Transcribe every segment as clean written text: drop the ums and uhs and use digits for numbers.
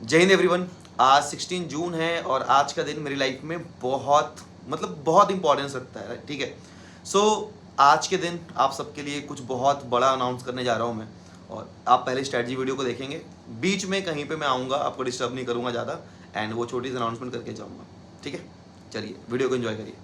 जय हिंद एवरीवन। आज 16 जून है और आज का दिन मेरी लाइफ में बहुत इंपॉर्टेंस रखता है। ठीक है। सो आज के दिन आप सबके लिए कुछ बहुत बड़ा अनाउंस करने जा रहा हूँ मैं। और आप पहले स्ट्रेटजी वीडियो को देखेंगे, बीच में कहीं पे मैं आऊँगा, आपको डिस्टर्ब नहीं करूँगा ज़्यादा, एंड वो छोटी सी अनाउंसमेंट करके जाऊँगा। ठीक है, चलिए वीडियो को एंजॉय करिए।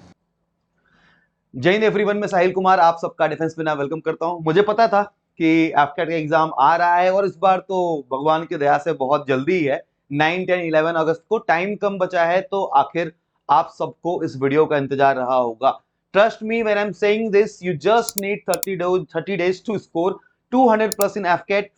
जय हिंद एवरीवन, मैं साहिल कुमार आप सबका डिफेंस में वेलकम करता हूं। मुझे पता था कि एफकेट का एग्जाम आ रहा है और इस बार तो भगवान की दया से बहुत जल्दी ही है। 9, 10, 11 अगस्त को टाइम कम बचा है, तो आखिर आप सबको इस वीडियो का इंतजार रहा होगा। Trust me when I am saying this, you just need 30 days to score 200 plus in एफकेट।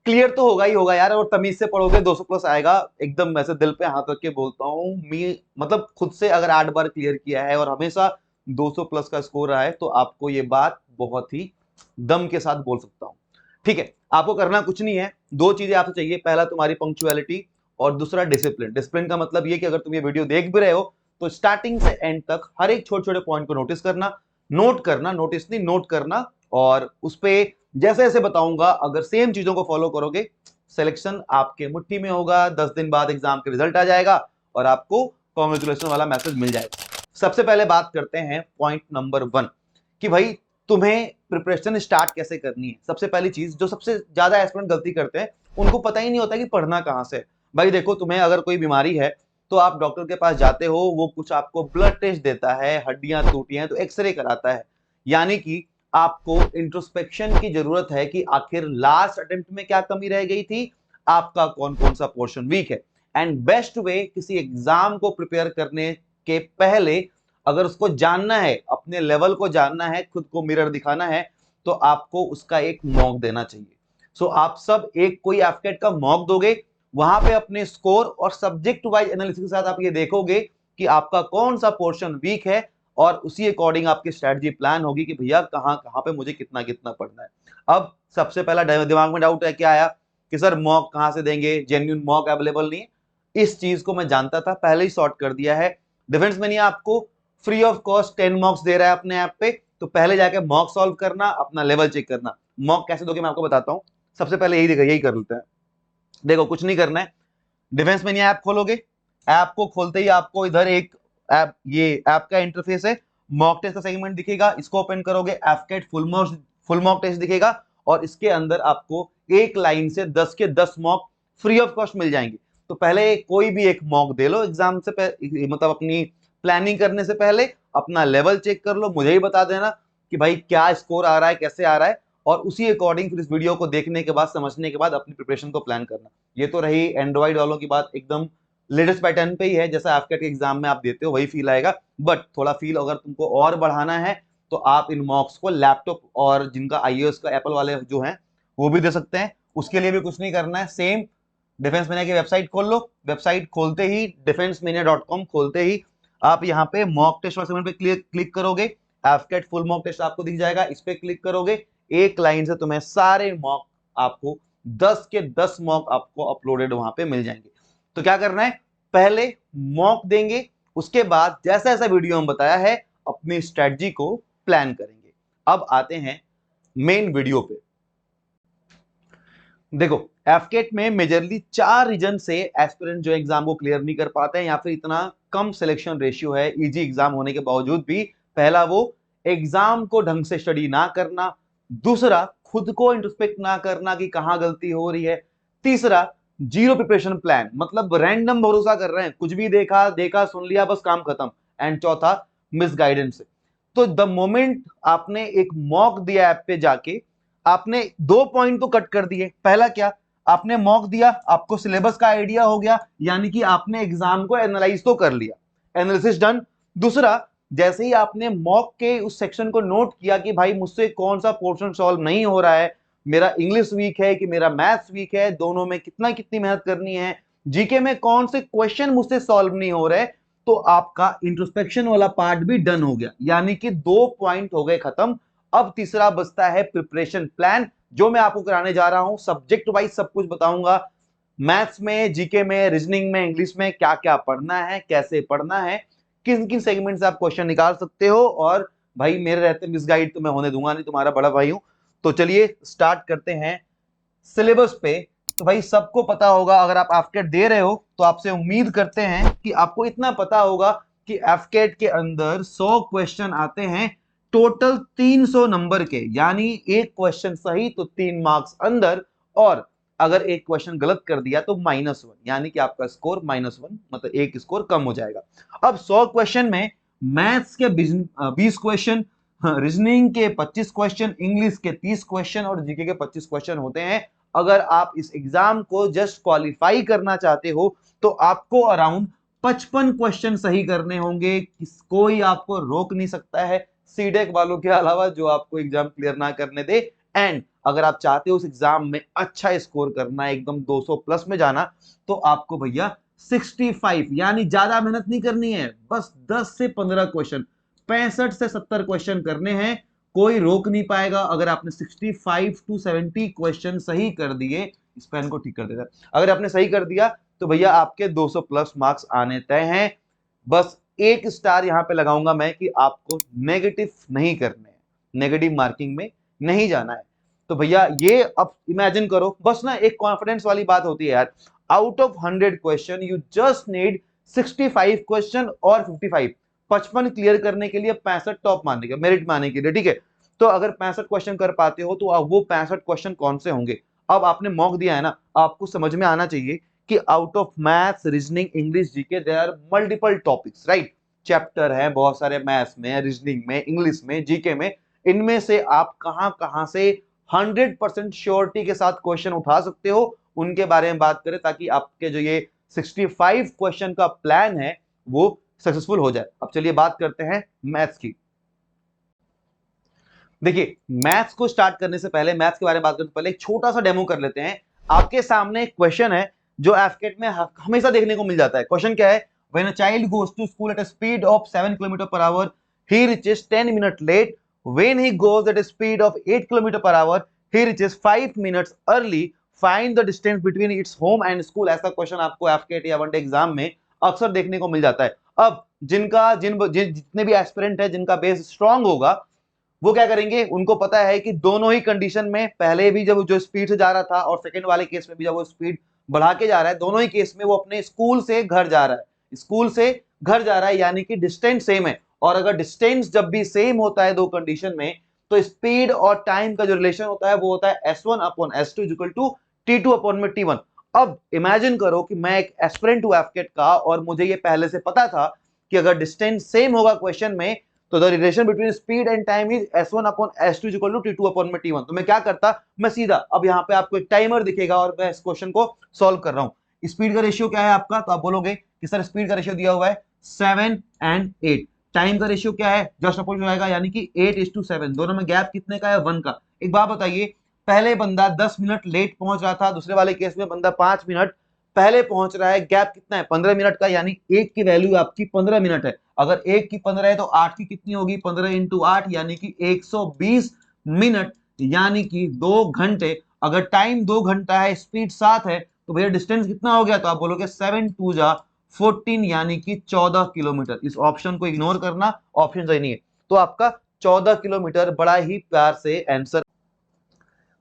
क्लियर तो होगा ही होगा यार, और तमीज से पढ़ोगे 200 प्लस आएगा। एकदम वैसे दिल पे हाथ रख के बोलता हूँ, मी मतलब खुद से अगर 8 बार क्लियर किया है और हमेशा 200 प्लस का स्कोर रहा है, तो आपको ये बात बहुत ही दम के साथ बोल सकता हूं। ठीक है, आपको करना कुछ नहीं है, दो चीजें आपसे चाहिए। पहला तुम्हारी पंक्चुअलिटी और दूसरा डिसिप्लिन। डिसिप्लिन का मतलब ये कि अगर तुम ये वीडियो देख भी रहे हो तो स्टार्टिंग से एंड तक हर एक छोटे छोटे पॉइंट को नोटिस करना, नोटिस नहीं नोट करना, और उस पे जैसे जैसे बताऊंगा अगर सेम चीजों को फॉलो करोगे, सिलेक्शन आपके मुट्ठी में होगा। 10 दिन बाद एग्जाम के रिजल्ट आ जाएगा और आपको कॉन्ग्रेचुलेशन वाला मैसेज मिल जाएगा। सबसे पहले बात करते हैं पॉइंट नंबर 1 कि भाई तुम्हें प्रिपरेशन स्टार्ट कैसे करनी है। सबसे पहली चीज, जो सबसे ज्यादा एस्पिरेंट गलती करते हैं, उनको पता ही नहीं होता कि पढ़ना कहां से। भाई देखो, तुम्हें अगर कोई बीमारी है तो आप डॉक्टर के पास जाते हो, वो कुछ आपको ब्लड टेस्ट देता है, हड्डियां टूटी हैं तो एक्सरे कराता है। यानी कि आपको इंट्रोस्पेक्शन की जरूरत है कि आखिर लास्ट अटेम्प्ट में क्या कमी रह गई थी, आपका कौन कौन सा पोर्शन वीक है। एंड बेस्ट वे किसी एग्जाम को प्रिपेयर करने के पहले, अगर उसको जानना है, अपने लेवल को जानना है, खुद को मिरर दिखाना है, तो आपको उसका एक मॉक देना चाहिए। सो आप सब एक कोई एफकेट का मॉक दोगे, वहां पे अपने स्कोर और सब्जेक्ट वाइज एनालिसिस के साथ आप ये देखोगे कि आपका कौन सा पोर्शन वीक है, और उसी अकॉर्डिंग आपकी स्ट्रेटजी प्लान होगी कि भैया कहां कहां पे मुझे कितना कितना पढ़ना है। अब सबसे पहला दिमाग में डाउट है क्या आया कि सर मॉक कहां से देंगे, जेन्युइन मॉक अवेलेबल नहीं है। इस चीज को मैं जानता था, पहले ही सॉर्ट कर दिया है। डिफेंस में नहीं, आपको फ्री ऑफ कॉस्ट 10 मॉक्स दे रहा है अपने ऐप पे, तो पहले जाके मॉक सॉल्व करना, अपना लेवल चेक करना। मॉक कैसे दोगे मैं आपको बताता हूं। सबसे पहले यही कर लेते हैं। देखो, कुछ नहीं करना है। डिफेंस में नहीं, ऐप खोलोगे। ऐप को खोलते ही आपको इधर एक ऐप, ये ऐप का इंटरफेस है। मॉक टेस्ट का सेगमेंट दिखेगा, इसको ओपन करोगे, एफकेट फुल मॉक टेस्ट दिखेगा, और इसके अंदर आपको एक लाइन से 10 के 10 मॉक फ्री ऑफ कॉस्ट मिल जाएंगे। तो पहले कोई भी एक मॉक दे लो एग्जाम से मतलब अपनी प्लानिंग करने से पहले अपना लेवल चेक कर लो, मुझे ही बता देना कि भाई क्या स्कोर आ रहा है, कैसे आ रहा है, और उसी अकॉर्डिंग फिर इस वीडियो को देखने के बाद, समझने के बाद अपनी प्रिपरेशन को प्लान करना। ये तो रही एंड्रॉइड वालों की बात, एकदम लेटेस्ट पैटर्न पे ही है, जैसा एफकेट के एग्जाम में आप देते हो वही फील आएगा। बट थोड़ा फील अगर तुमको और बढ़ाना है तो आप इन मॉक्स को लैपटॉप और जिनका आईओएस का एप्पल वाले जो हैं वो भी दे सकते हैं। उसके लिए भी कुछ नहीं करना है, सेम डिफेंस मीडिया की वेबसाइट खोल लो। वेबसाइट खोलते ही, defensemedia.com खोलते ही आप यहाँ पे मॉक टेस्ट वाले सेगमेंट पे क्लिक करोगे, एफकेट फुल मॉक टेस्ट आपको दिख जाएगा, इस पे क्लिक करोगे, एक लाइन से तुम्हें सारे मॉक, आपको 10 के 10 मॉक आपको अपलोडेड वहां पे मिल जाएंगे। तो क्या करना है, पहले मॉक देंगे, उसके बाद जैसा जैसा वीडियो में बताया है अपनी स्ट्रेटजी को प्लान करेंगे। अब आते हैं मेन वीडियो पे। देखो, एफकेट में मेजरली 4 रीजन से एस्पिरेंट जो एग्जाम को क्लियर नहीं कर पाते हैं, या फिर इतना कम सिलेक्शन रेशियो है इजी एग्जाम होने के बावजूद भी। पहला, वो एग्जाम को ढंग से स्टडी ना करना। दूसरा, खुद को इंट्रोस्पेक्ट ना करना कि कहां गलती हो रही है। तीसरा, जीरो प्रिपरेशन प्लान, मतलब रैंडम भरोसा कर रहे हैं, कुछ भी देखा देखा सुन लिया बस काम खत्म। एंड चौथा, मिस गाइडेंस। तो द मोमेंट आपने एक मॉक दिया ऐप पे जाके, आपने 2 पॉइंट तो कट कर दिए। पहला क्या, आपने मॉक दिया, आपको सिलेबस का आइडिया हो गया, यानी कि आपने एग्जाम को एनालाइज तो कर लिया, एनालिसिस डन। दूसरा, जैसे ही आपने मॉक के उस सेक्शन को नोट किया कि भाई मुझसे कौन सा पोर्शन सॉल्व नहीं हो रहा है, मेरा इंग्लिश वीक है कि मेरा मैथ्स वीक है, दोनों में कितना कितनी मेहनत करनी है, जीके में कौन से क्वेश्चन मुझसे सॉल्व नहीं हो रहे, तो आपका इंट्रोस्पेक्शन वाला पार्ट भी डन हो गया, यानी कि 2 पॉइंट हो गए खत्म। अब तीसरा बचता है प्रिपरेशन प्लान, जो मैं आपको कराने जा रहा हूं। सब्जेक्ट वाइज सब कुछ बताऊंगा, मैथ्स में, जीके में, रीजनिंग में, इंग्लिश में क्या क्या पढ़ना है, कैसे पढ़ना है, किन किन सेगमेंट से आप क्वेश्चन निकाल सकते हो। और भाई मेरे रहते मिसगाइड तो मैं होने दूंगा नहीं, तुम्हारा बड़ा भाई हूं। तो चलिए स्टार्ट करते हैं सिलेबस पे तो भाई सबको पता होगा, अगर आप एफकेट दे रहे हो तो आपसे उम्मीद करते हैं कि आपको इतना पता होगा कि एफकेट के अंदर 100 क्वेश्चन आते हैं टोटल 300 नंबर के, यानी एक क्वेश्चन सही तो 3 मार्क्स अंदर, और अगर एक क्वेश्चन गलत कर दिया तो -1, यानी कि आपका स्कोर -1, मतलब एक स्कोर कम हो जाएगा। अब 100 क्वेश्चन में मैथ्स के 20 क्वेश्चन, रीजनिंग के 25 क्वेश्चन, इंग्लिश के 30 क्वेश्चन और जीके के 25 क्वेश्चन होते हैं। अगर आप इस एग्जाम को जस्ट क्वालिफाई करना चाहते हो तो आपको अराउंड 55 क्वेश्चन सही करने होंगे। कोई आपको रोक नहीं सकता है सीडेक वालों के अलावा, जो आपको एग्जाम क्लियर ना करने दे। एंड अगर आप चाहते हो उस एग्जाम में अच्छा स्कोर करना, एकदम 200 प्लस में जाना, तो आपको भैया 65, यानी ज्यादा मेहनत नहीं करनी है, बस 10 से 15 क्वेश्चन, 65 से 70 क्वेश्चन करने हैं। कोई रोक नहीं पाएगा अगर आपने 65 to 70 क्वेश्चन सही कर दिए। इस पेन को ठीक कर देता, अगर आपने सही कर दिया तो भैया आपके 200 प्लस मार्क्स आने तय हैं। बस एक स्टार यहां पे लगाऊंगा मैं कि आपको नेगेटिव नहीं करने हैं, नेगेटिव मार्किंग में नहीं जाना है। तो भैया ये अब इमेजिन करो, बस ना एक कॉन्फिडेंस वाली बात होती है यार, out of 100 question you just need 65 question और 55 क्लियर करने के लिए, 65 टॉप मारने के, मेरिट में आने के लिए, ठीक है। तो अगर 65 क्वेश्चन कर पाते हो तो अब वो 65 क्वेश्चन कौन से होंगे? अब आपने मॉक दिया है ना, आपको समझ में आना चाहिए कि out of maths, reasoning, English, GK there are multiple topics, right? Chapter है बहुत सारे मैथ्स में, रीजनिंग में, इंग्लिश में, जीके में। इनमें से आप कहां से 100% श्योरिटी के साथ क्वेश्चन उठा सकते हो, उनके बारे में बात करें, ताकि आपके जो ये 65 क्वेश्चन का प्लान है वो सक्सेसफुल हो जाए। अब चलिए बात करते हैं मैथ्स की। देखिए, मैथ्स को स्टार्ट करने से पहले, मैथ्स के बारे में बात करने से पहले एक छोटा सा डेमो कर लेते हैं। आपके सामने एक क्वेश्चन है जो एफकेट में हमेशा देखने को मिल जाता है। क्वेश्चन क्या है? When a child goes to school at a speed of 7 kilometre per hour, he reaches 10 minute late. When he goes at a speed of 8 kilometre per hour, he reaches 5 minutes early. Find the distance between its home and school. ऐसा question आपको एफकेट या one day exam में अक्सर देखने को मिल जाता है। अब जितने भी एस्पिरेंट है, जिनका बेस स्ट्रांग होगा, वो क्या करेंगे, उनको पता है कि दोनों ही कंडीशन में, पहले भी जब जो स्पीड से जा रहा था और सेकंड वाले केस में भी जब वो स्पीड बढ़ा के जा रहा है, दोनों ही केस में वो अपने स्कूल से घर जा रहा है, स्कूल से घर जा रहा है, यानी कि डिस्टेंस सेम है। और अगर डिस्टेंस जब भी सेम होता है दो कंडीशन में, तो स्पीड और टाइम का जो रिलेशन होता है वो होता है S1/S2 T2/T1। अब इमेजिन करो कि मैं एक एस्पिरेंट हूं एफकेट का, और मुझे ये पहले से पता था कि अगर डिस्टेंस सेम होगा क्वेश्चन में, तो the relation between speed and time is S1/S2 T2/T1। तो मैं क्या करता, मैं सीधा, अब यहाँ पे आपको एक टाइमर दिखेगा और मैं इस क्वेश्चन को सॉल्व कर रहा हूँ। स्पीड का रेशियो क्या है आपका? तो आप बोलोगे कि सर स्पीड का रेशियो दिया हुआ है 7 and 8। टाइम का रेशियो क्या है? जस्ट अपोजिट हो जाएगा, यानी कि 8:7। दोनों में गैप कितने का है? 1 का। एक बात बताइए, पहले बंदा 10 मिनट लेट पहुंच रहा था, दूसरे वाले केस में बंदा 5 मिनट पहले पहुंच रहा है, गैप कितना है? 15 मिनट का, यानी एक की वैल्यू आपकी 15 मिनट है। अगर एक की 15 है तो 8 की कितनी होगी? 15 × 8, यानी कि 120 मिनट, यानी कि 2 घंटे। अगर टाइम 2 घंटा है, स्पीड 7 है, तो भैया डिस्टेंस कितना हो गया? तो आप बोलोगे 7 2 जा 14, यानी कि 14 किलोमीटर। इस ऑप्शन को इग्नोर करना, ऑप्शन सही नहीं है। तो आपका 14 किलोमीटर बड़ा ही प्यार से आंसर।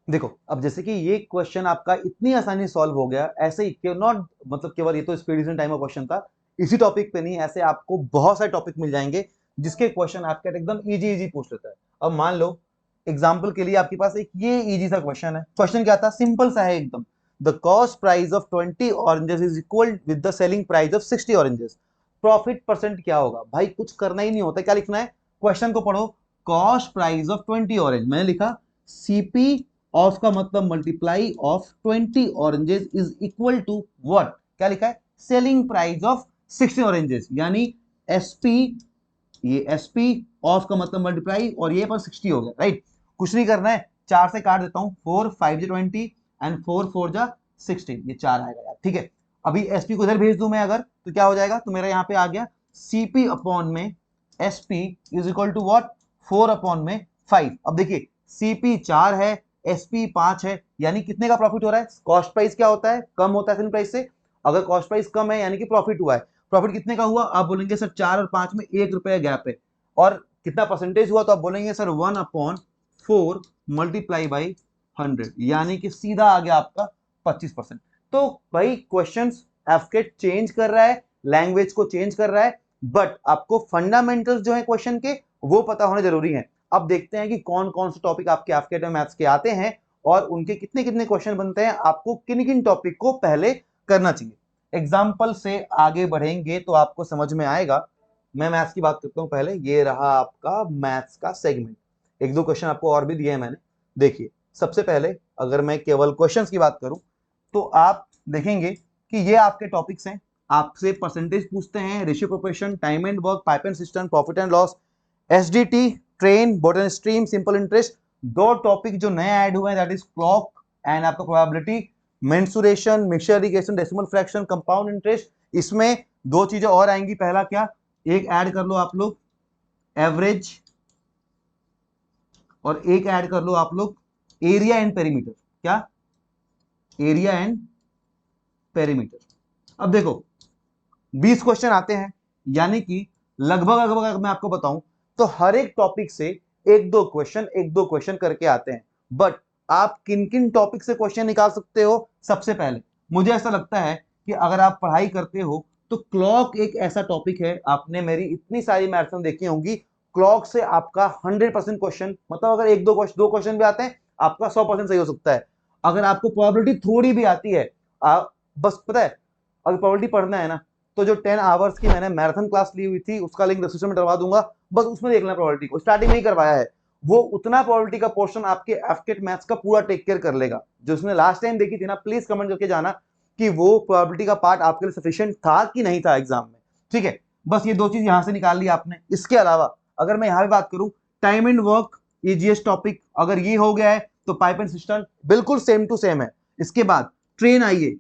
देखो, अब जैसे कि ये क्वेश्चन आपका इतनी आसानी सॉल्व हो गया, ऐसे ही नॉट, मतलब केवल ये तो स्पीड टाइम का क्वेश्चन था, इसी टॉपिक पे नहीं, ऐसे आपको बहुत सारे टॉपिक मिल जाएंगे जिसके क्वेश्चन आपका एकदम इजी पूछ लेता है। अब मान लो एग्जाम्पल के लिए आपके पास एक ये इजी सा क्वेश्चन है। क्वेश्चन क्या था? सिंपल सा है एकदम। The cost price of 20 oranges is equal with the selling price of 60 oranges. Profit percent क्या होगा? भाई कुछ करना ही नहीं होता, क्या लिखना है? क्वेश्चन को पढ़ो, कॉस्ट प्राइस ऑफ 20 ऑरेंज, मैंने लिखा सीपी ऑफ का मतलब multiply of 20 oranges is equal to what? क्या लिखा है? सेलिंग प्राइस ऑफ 60 ऑरेंजेस, यानी एसपी, ये एसपी ऑफ का मतलब मल्टीप्लाई, और ये पर 60 हो गया, राइट? कुछ नहीं करना है, 4 से काट देता हूं, 4 5 जा 20 एंड 4 4 जा 16, ये 4 आएगा यार, ठीक है। अभी एसपी को इधर भेज दूं मैं अगर, तो क्या हो जाएगा? तो मेरा यहाँ पे आ गया सीपी अपॉन में SP is equal to what? 4/5। अब देखिए, सीपी 4 है, एसपी 5 है, यानी कितने का प्रॉफिट हो रहा है? कॉस्ट प्राइस क्या होता है? कम होता है सेलिंग प्राइस से। अगर कॉस्ट प्राइस कम है यानी कि प्रॉफिट हुआ है। प्रॉफिट कितने का हुआ? आप बोलेंगे सर 4 और 5 में 1 रुपया गैप है। और कितना परसेंटेज हुआ? तो आप बोलेंगे सर 1/4 मल्टीप्लाई बाई 100, यानी कि सीधा आ गया आपका 25%। तो भाई क्वेश्चंस एफकेट चेंज कर रहा है, लैंग्वेज को चेंज कर रहा है, बट आपको फंडामेंटल्स जो है क्वेश्चन के वो पता होने जरूरी है। अब देखते हैं कि कौन कौन से टॉपिक आपके एफकेट में मैथ्स के आते हैं और उनके कितने कितने क्वेश्चन बनते हैं, आपको किन किन टॉपिक को पहले करना चाहिए। एग्जाम्पल से आगे बढ़ेंगे तो आपको समझ में आएगा। मैं मैथ्स की बात करता हूं पहले। ये रहा आपका मैथ्स का सेगमेंट। एक दो क्वेश्चन आपको और भी दिए हैं मैंने। देखिए, सबसे पहले अगर मैं केवल क्वेश्चंस की बात करूं तो आप देखेंगे कि ये आपके टॉपिक्स हैं। आपसे परसेंटेज पूछते हैं, ratio proportion, time and work, pipe and cistern, profit and loss, SDT, train, boat and stream, simple interest. दो टॉपिक जो नए ऐड हुए हैं, दैट इज क्लॉक एंड आपका probability, mensuration, mixture alligation, decimal fraction, compound interest. इसमें दो चीजें और आएंगी। पहला क्या, एक ऐड कर लो आप लोग एवरेज, और एक ऐड कर लो आप लोग एरिया एंड पेरीमीटर। क्या, एरिया एंड पेरीमीटर। अब देखो 20 क्वेश्चन आते हैं, यानी कि लगभग लगभग अगर मैं आपको बताऊं तो हर एक टॉपिक से एक दो क्वेश्चन करके आते हैं। बट आप किन किन टॉपिक से क्वेश्चन निकाल सकते हो, सबसे पहले मुझे ऐसा लगता है कि अगर आप पढ़ाई करते हो तो क्लॉक एक ऐसा टॉपिक है। आपने मेरी इतनी सारी मैराथन देखी होंगी, क्लॉक से आपका 100% क्वेश्चन, मतलब अगर एक दो क्वेश्चन भी आते हैं आपका 100% सही हो सकता है। अगर आपको प्रोबेबिलिटी थोड़ी भी आती है, बस पता है, अगर प्रोबेबिलिटी पढ़ना है ना तो जो 10 आवर्स की मैंने मैराथन क्लास ली हुई थी उसका लिंक डिस्क्रिप्शन में डलवा दूंगा, बस उसमें देख लेना। प्रोबेबिलिटी को स्टार्टिंग में ही करवाया है, वो उतना प्रोबेबिलिटी का पोर्शन आपके एफकेट मैथ्स का पूरा टेक केयर कर लेगा। जो उसने लास्ट टाइम देखी थी ना, प्लीज कमेंट करके जाना कि वो प्रोबेबिलिटी का पार्ट आपके लिए सफिशिएंट था कि नहीं था एग्जाम में। ठीक है, बस ये दो चीज यहां से निकाल ली आपने। इसके अलावा अगर मैं यहां भी बात करूं, time and work EGS topic अगर ये हो गया है तो पाइप एंड सिस्टम बिल्कुल सेम टू सेम है। इसके बाद ट्रेन आइए,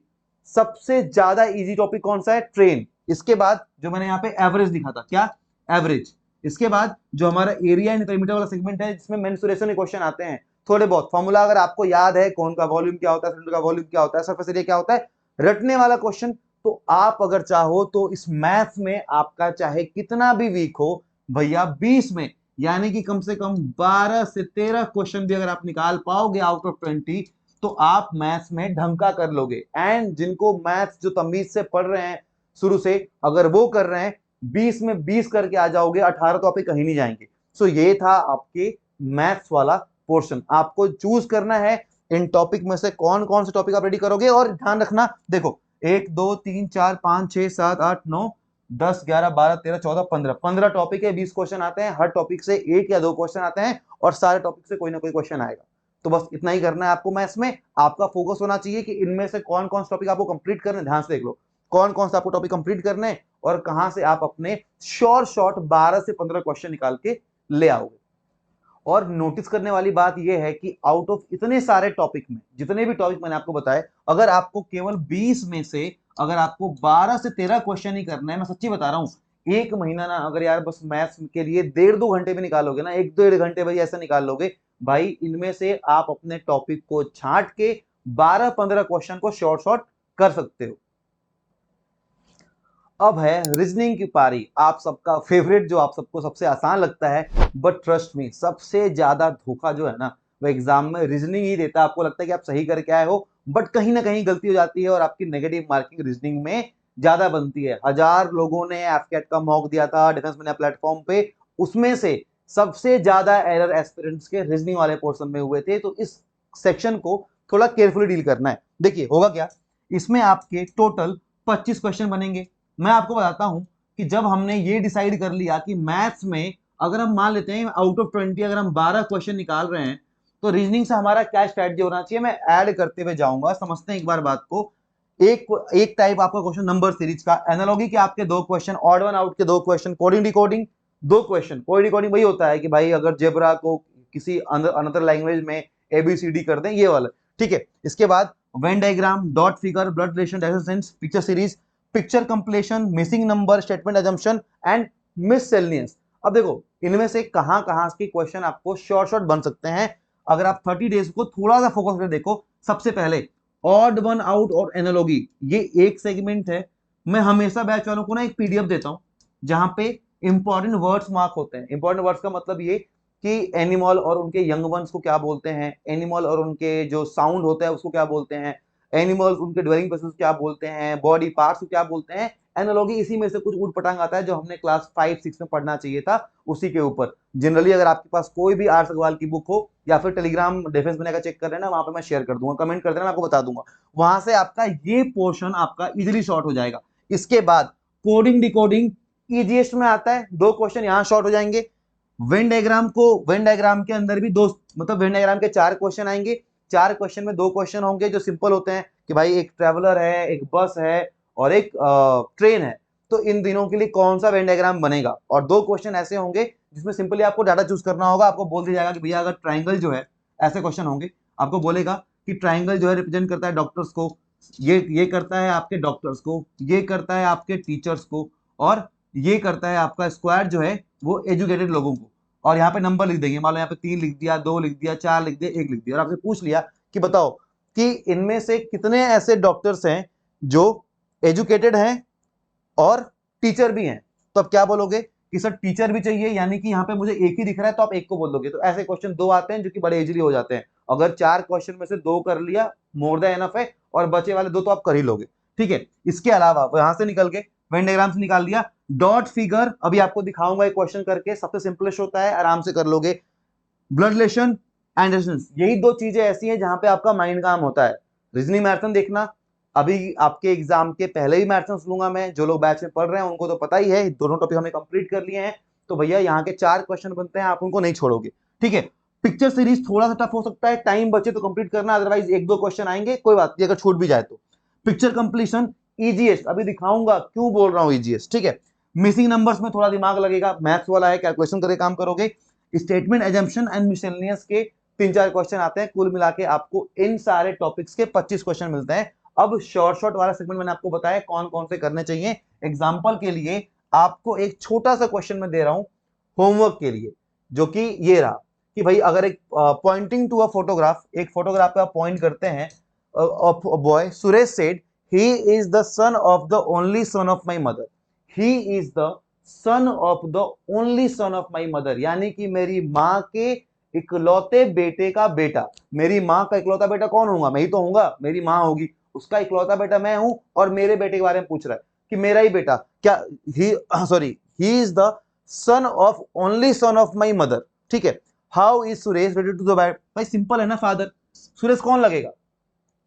सबसे ज्यादा इजी टॉपिक कौन सा है, ट्रेन। इसके बाद जो मैंने यहाँ पे एवरेज लिखा था, क्या, एवरेज। इसके बाद जो हमारा एरिया एंड पेरीमीटर वाला सेगमेंट है जिसमें मेंसुरेशन के क्वेश्चन आते हैं, थोड़े बहुत फॉर्मूला अगर आपको याद है, कौन का वॉल्यूम क्या होता है, सिलेंडर का वॉल्यूम क्या होता है, सरफेस एरिया क्या होता है, रटने वाला क्वेश्चन, तो आप अगर चाहो तो इस मैथ्स में आपका चाहे कितना भी वीक हो भैया, 20 में यानी कि कम से कम 12 से 13 क्वेश्चन भी अगर आप निकाल पाओगे आउट ऑफ 20 तो आप मैथ्स में ढंका कर लोगे। एंड जिनको मैथ्स जो तमीज से पढ़ रहे हैं शुरू से, अगर वो कर रहे हैं 20 में 20 करके आ जाओगे, 18 तो आप कहीं नहीं जाएंगे। सो ये था आपके मैथ्स वाला पोर्शन। आपको चूज करना है इन टॉपिक में से कौन कौन से टॉपिक आप रेडी करोगे। और ध्यान रखना, देखो 1 2 3 4 5 6 7 8 9 10 11 12 13 14 15 टॉपिक है, 20 क्वेश्चन आते हैं। हर टॉपिक से एक या दो क्वेश्चन आते हैं और सारे टॉपिक से कोई ना कोई क्वेश्चन आएगा। तो बस इतना ही करना है आपको मैथ्स में। आपका फोकस होना चाहिए कि इनमें से कौन कौन सा टॉपिक आपको कंप्लीट करना है। ध्यान से देख लो कौन कौन सा आपको टॉपिक कंप्लीट करना है और कहां से आप अपने शॉर्ट 12 से 15 क्वेश्चन निकाल के ले आओगे। और नोटिस करने वाली बात यह है कि आउट ऑफ इतने सारे टॉपिक में, जितने भी टॉपिक मैंने आपको बताए, अगर आपको केवल 20 में से अगर आपको 12 से 13 क्वेश्चन ही करना है, मैं सच्ची बता रहा हूं, एक महीना ना अगर यार बस मैथ्स के लिए 1.5-2 घंटे भी निकालोगे ना, 1-1.5 घंटे भाई ऐसा निकाल लोगे भाई, इनमें से आप अपने टॉपिक को छांट के 12-15 क्वेश्चन को शॉर्ट कर सकते हो। अब है रीजनिंग की पारी, आप सबका फेवरेट, जो आप सबको सबसे आसान लगता है। बट ट्रस्ट मी, सबसे ज्यादा धोखा जो है ना वो एग्जाम में रीजनिंग ही देता है। आपको लगता है कि आप सही करके आए हो, बट कहीं ना कहीं गलती हो जाती है और आपकी नेगेटिव मार्किंग रीजनिंग में ज्यादा बनती है। 1000 लोगों ने एफकेट का मॉक दिया था डिफेंस में प्लेटफॉर्म पे, उसमें से सबसे ज्यादा एरर एस्पिरेंट्स के रीजनिंग वाले पोर्शन में हुए थे। तो इस सेक्शन को थोड़ा केयरफुली डील करना है। देखिए होगा क्या, इसमें आपके टोटल 25 क्वेश्चन बनेंगे। मैं आपको बताता हूं कि जब हमने ये डिसाइड कर लिया कि मैथ्स में अगर हम मान लेते हैं आउट ऑफ 20 अगर हम 12 क्वेश्चन निकाल रहे हैं तो रीजनिंग से हमारा क्या स्ट्रेटजी होना चाहिए, मैं ऐड करते हुए जाऊंगा। समझते हैं एक बार बात को। एक टाइप आपका क्वेश्चन नंबर सीरीज का, एनालॉजी के आपके 2 क्वेश्चन, ऑड वन आउट के 2 question, coding decoding 2 question. Coding decoding वही होता है कि भाई अगर जेब्रा को किसी अनदर लैंग्वेज में एबीसीडी कर दें, ये वाला। ठीक है, इसके बाद Venn diagram, dot figure, blood relation, direction, picture series, picture completion, missing number, statement assumption and miscellaneous. अब देखो इनमें से कहां कहां के क्वेश्चन आपको शॉर्ट बन सकते हैं अगर आप 30 डेज को थोड़ा सा फोकस करके देखो। सबसे पहले ऑड वन आउट और एनालॉजी, ये एक सेगमेंट है। मैं हमेशा बैच वालों को ना एक पीडीएफ देता हूं जहां पे इंपॉर्टेंट वर्ड्स मार्क होते हैं। इंपॉर्टेंट वर्ड्स का मतलब ये कि एनिमल और उनके यंग वंस को क्या बोलते हैं, एनिमल और उनके जो साउंड होता है उसको क्या बोलते हैं, एनिमल्स, उनके ड्वेलिंग प्लेसेस क्या बोलते हैं, बॉडी पार्ट्स को क्या बोलते हैं, एनालॉजी इसी में से कुछ ऊट पटांग आता है जो हमने क्लास 5-6 में पढ़ना चाहिए था, उसी के ऊपर। जनरली अगर आपके पास कोई भी आर अग्रवाल की बुक हो या फिर टेलीग्राम डिफेंस बनाकर चेक कर रहे हैं ना, वहां पे मैं शेयर कर दूंगा, कमेंट कर देना, मैं आपको बता दूंगा, वहां से आपका ये पोर्शन आपका इजिली शॉर्ट हो जाएगा। इसके बाद कोडिंग डिकोडिंग ईजीएस्ट में आता है, 2 क्वेश्चन यहां शॉर्ट हो जाएंगे। वेन डायग्राम के अंदर भी दो, मतलब वेन डायग्राम के 4 क्वेश्चन आएंगे, 4 क्वेश्चन में 2 क्वेश्चन होंगे जो सिंपल होते हैं कि भाई एक ट्रेवलर है, एक बस है और एक ट्रेन है, तो इन दिनों के लिए कौन सा वेन डायग्राम बनेगा। और 2 क्वेश्चन ऐसे होंगे जिसमें सिंपली आपको डाटा चूज करना होगा, आपको बोल दिया जाएगा कि भैया अगर ट्राइंगल जो है, ऐसे क्वेश्चन होंगे, आपको बोलेगा कि ट्राइंगल जो है रिप्रेजेंट करता है डॉक्टर्स को, ये करता है आपके डॉक्टर्स को, ये करता है आपके टीचर्स को, और ये करता है आपका स्क्वायर जो है वो एजुकेटेड लोगों को। और यहाँ पे नंबर लिख देंगे, मान लो यहाँ पे 3 लिख दिया, 2 लिख दिया, 4 लिख दिया, 1 लिख दिया, और आपसे पूछ लिया कि बताओ कि इनमें से कितने ऐसे डॉक्टर्स हैं जो एजुकेटेड हैं और टीचर भी हैं। तो अब क्या बोलोगे कि सर टीचर भी चाहिए, यानी कि यहाँ पे मुझे एक ही दिख रहा है, तो आप एक को बोल दोगे। तो ऐसे क्वेश्चन 2 आते हैं जो कि बड़े इजीली हो जाते हैं। अगर 4 क्वेश्चन में से 2 कर लिया, मोर देन एनफ है, और बचे वाले 2 तो आप कर ही लोगे, ठीक है। इसके अलावा यहां से निकल के वेन डायग्राम से निकाल दिया, डॉट फिगर अभी आपको दिखाऊंगा एक क्वेश्चन करके, सबसे सिंपलेस्ट होता है, आराम से कर लोगे। ब्लड रिलेशन एंड रेजिस्टेंस, यही 2 चीजें ऐसी हैं जहां पे आपका माइंड काम होता है। रीजनिंग मैराथन देखना, अभी आपके एग्जाम के पहले ही मैराथन लूंगा मैं, जो लोग बैच में पढ़ रहे हैं उनको तो पता ही है, दोनों टॉपिक हमने कंप्लीट कर लिए हैं। तो भैया यहाँ के 4 क्वेश्चन बनते हैं, आप उनको नहीं छोड़ोगे, ठीक है। पिक्चर सीरीज थोड़ा सा टफ हो सकता है, टाइम बचे तो कंप्लीट करना, अदरवाइज 1-2 क्वेश्चन आएंगे, कोई बात नहीं अगर छूट भी जाए तो। पिक्चर कंप्लीशन ईजीएस्ट अभी दिखाऊंगा, क्यों बोल रहा हूं ईजीएस्ट, ठीक है। मिसिंग नंबर्स में थोड़ा दिमाग लगेगा, मैथ्स वाला है, कैलकुलेशन करके काम करोगे। स्टेटमेंट एजम्पशन एंड मिसलेनियस के 3-4 क्वेश्चन आते हैं, कुल मिला के आपको इन सारे टॉपिक्स के 25 क्वेश्चन मिलते हैं। अब शॉर्ट वाला सेगमेंट मैंने आपको बताया कौन कौन से करने चाहिए। एग्जांपल के लिए आपको एक छोटा सा क्वेश्चन मैं दे रहा हूं होमवर्क के लिए, जो कि ये रहा कि भाई अगर एक पॉइंटिंग टू अ फोटोग्राफ, एक फोटोग्राफ पे आप पॉइंट करते हैं, boy Suresh said he is the son of the only son of my mother, he is the son of the only son of my mother, यानी कि मेरी माँ के इकलौते बेटे का बेटा। मेरी माँ का इकलौता बेटा कौन होगा, मैं ही तो होऊंगा, मेरी माँ होगी, उसका इकलौता बेटा मैं हूं, और मेरे बेटे के बारे में पूछ रहा है कि मेरा ही बेटा क्या, he is the son of only son of my mother, ठीक है। How is Suresh related to the भाई सिंपल है ना, फादर। सुरेश कौन लगेगा,